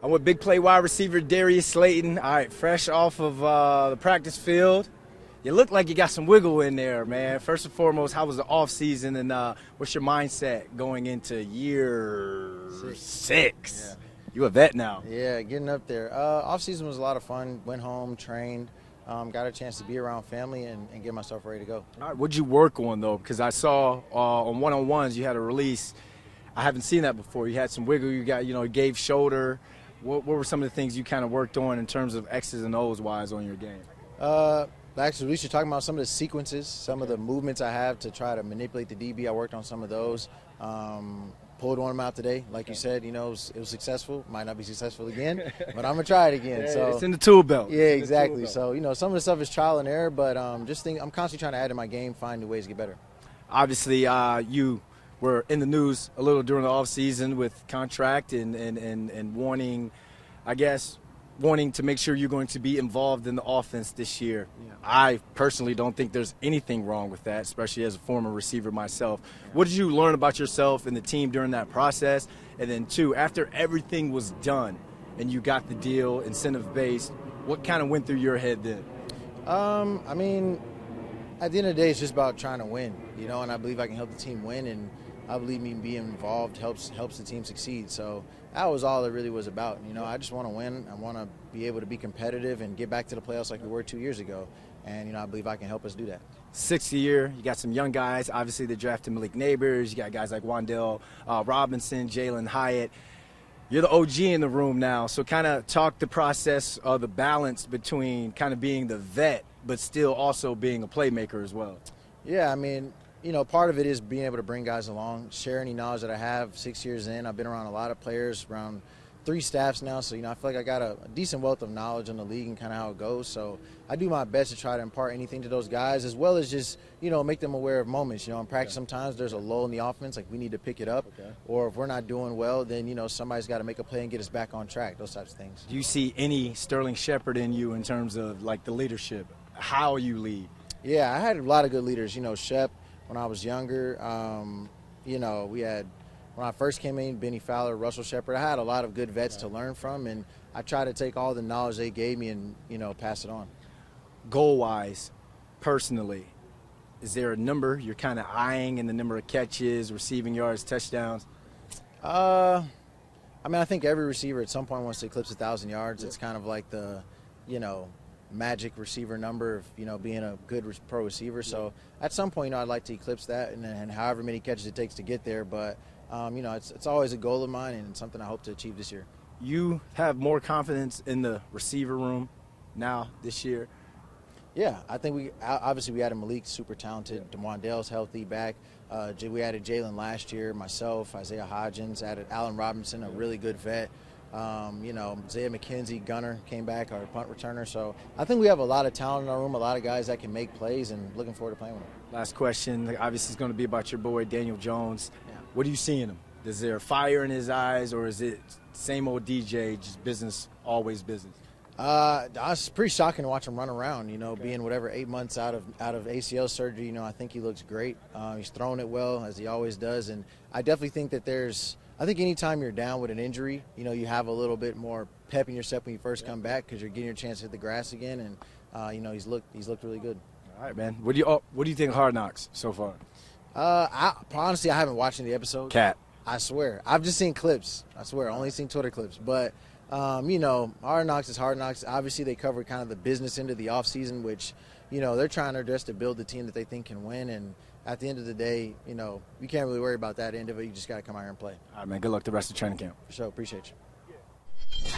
I'm with big play wide receiver Darius Slayton. All right, fresh off of the practice field. You look like you got some wiggle in there, man. First and foremost, how was the offseason, and what's your mindset going into year six? Yeah. You a vet now. Yeah, getting up there. Offseason was a lot of fun. Went home, trained, got a chance to be around family and get myself ready to go. All right, what'd you work on, though? Because I saw on one-on-ones you had a release. I haven't seen that before. You had some wiggle. You got, you gave shoulder. What were some of the things you kind of worked on in terms of X's and O's wise on your game? Actually, we should talk about some of the sequences, some of the movements I have to try to manipulate the DB. I worked on some of those. Pulled one of them out today. Like you said, it was successful. Might not be successful again, but I'm going to try it again. Yeah, So it's in the tool belt. Yeah, exactly. So, some of the stuff is trial and error, but I'm constantly trying to add to my game, find new ways to get better. Obviously, you were in the news a little during the offseason with contract and wanting, wanting to make sure you're going to be involved in the offense this year. Yeah. I personally don't think there's anything wrong with that, especially as a former receiver myself. Yeah. What did you learn about yourself and the team during that process? And then, two, after everything was done and you got the deal, incentive-based, what kind of went through your head then? At the end of the day, it's just about trying to win, and I believe I can help the team win, and I believe me being involved helps the team succeed. So that was all it really was about. I just want to win. I want to be able to be competitive and get back to the playoffs like we were 2 years ago. And, I believe I can help us do that. Sixth year, you got some young guys. Obviously, they drafted Malik Neighbors. You got guys like Wandale Robinson, Jalen Hyatt. You're the OG in the room now. So kind of talk the process of the balance between kind of being the vet but still also being a playmaker as well. Yeah, part of it is being able to bring guys along, share any knowledge that I have. 6 years in, I've been around a lot of players, around 3 staffs now, so I feel like I got a decent wealth of knowledge in the league and kind of how it goes. So I do my best to try to impart anything to those guys, as well as just make them aware of moments. In practice, sometimes there's a lull in the offense, like we need to pick it up, or if we're not doing well, then somebody's got to make a play and get us back on track. Those types of things. Do you see any Sterling Shepard in you in terms of like the leadership, how you lead? Yeah, I had a lot of good leaders. Shep. When I was younger, we had, when I first came in, Benny Fowler, Russell Shepard. I had a lot of good vets to learn from, and I try to take all the knowledge they gave me and, pass it on. Goal-wise, personally, is there a number you're kind of eyeing in the number of catches, receiving yards, touchdowns? I think every receiver at some point wants to eclipse 1,000 yards. It's kind of like the, magic receiver number of being a good pro receiver. So at some point I'd like to eclipse that and however many catches it takes to get there, but it's always a goal of mine and something I hope to achieve this year. You have more confidence in the receiver room now this year? Yeah, I think we added Malik, super talented. Wandale's healthy back. We added Jalen last year, myself, Isaiah Hodgins, added Allen Robinson, a really good vet. Isaiah McKenzie, gunner, came back, our punt returner. So I think we have a lot of talent in our room, a lot of guys that can make plays, and looking forward to playing with them. Last question, obviously, is going to be about your boy, Daniel Jones. Yeah. What do you see in him? Is there fire in his eyes, or is it same old DJ, just business, always business? It's pretty shocking to watch him run around, being 8 months out of ACL surgery. I think he looks great. He's throwing it well, as he always does, and I definitely think that I think anytime you're down with an injury, you have a little bit more pep in your step when you first come back because you're getting your chance to hit the grass again, and he's looked really good. All right, man. What do you think of Hard Knocks so far? Honestly, I haven't watched any episodes. Cat. I swear, I've just seen clips. I swear, only seen Twitter clips. But Hard Knocks is Hard Knocks. Obviously, they cover kind of the business end of the offseason, which they're trying their best to build the team that they think can win. And at the end of the day, you can't really worry about that end of it. You just got to come out here and play. All right, man. Good luck the rest of training camp. For sure. Appreciate you.